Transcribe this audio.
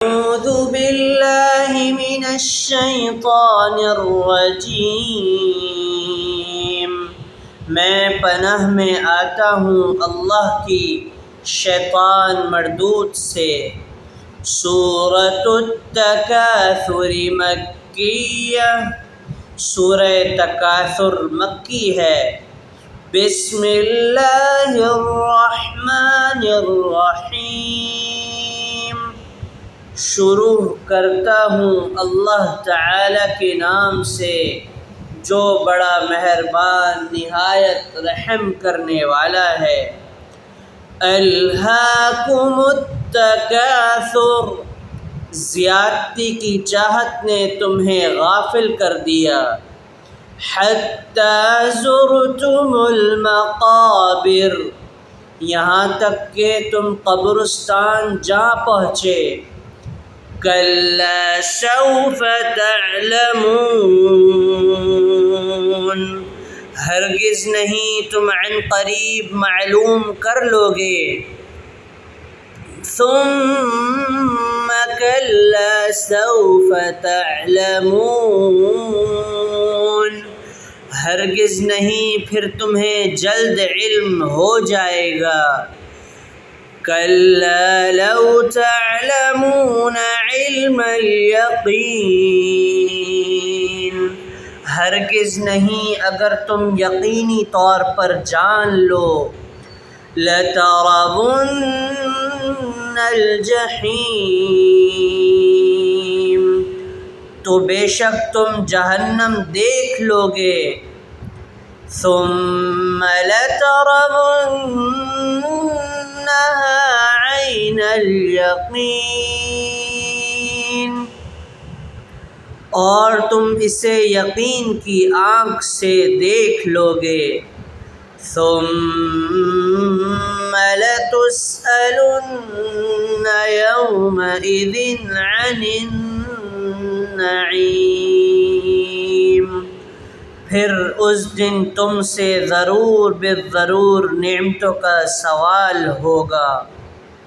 أعوذ بالله من الشیطان الرجیم، میں پناہ میں آتا ہوں اللہ کی شیطان مردود سے۔ سورۃ التکاثر مکیہ، سورہ تکاثر مکی ہے۔ بسم اللہ الرحمن الرحیم، شروع کرتا ہوں اللہ تعالی کے نام سے جو بڑا مہربان نہایت رحم کرنے والا ہے۔ الہاکم التکاثر، زیادتی کی چاہت نے تمہیں غافل کر دیا۔ حتی زرتم المقابر، یہاں تک کہ تم قبرستان جا پہنچے۔ کلا سوف تعلمون، ہرگز نہیں تم عن قریب معلوم کر لوگے۔ ثم کلا سوف تعلمون، ہرگز نہیں پھر تمہیں جلد علم ہو جائے گا۔ کلا لو تعلمون علم الیقین، ہرگز نہیں اگر تم یقینی طور پر جان لو۔ لترون الجحیم، تو بے شک تم جہنم دیکھ لوگے۔ ثم لترونها عین الیقین، اور تم اسے یقین کی آنکھ سے دیکھ لوگے۔ ثم لتسألن یومئذ عن النعیم، پھر اس دن تم سے ضرور بالضرور نعمتوں کا سوال ہوگا۔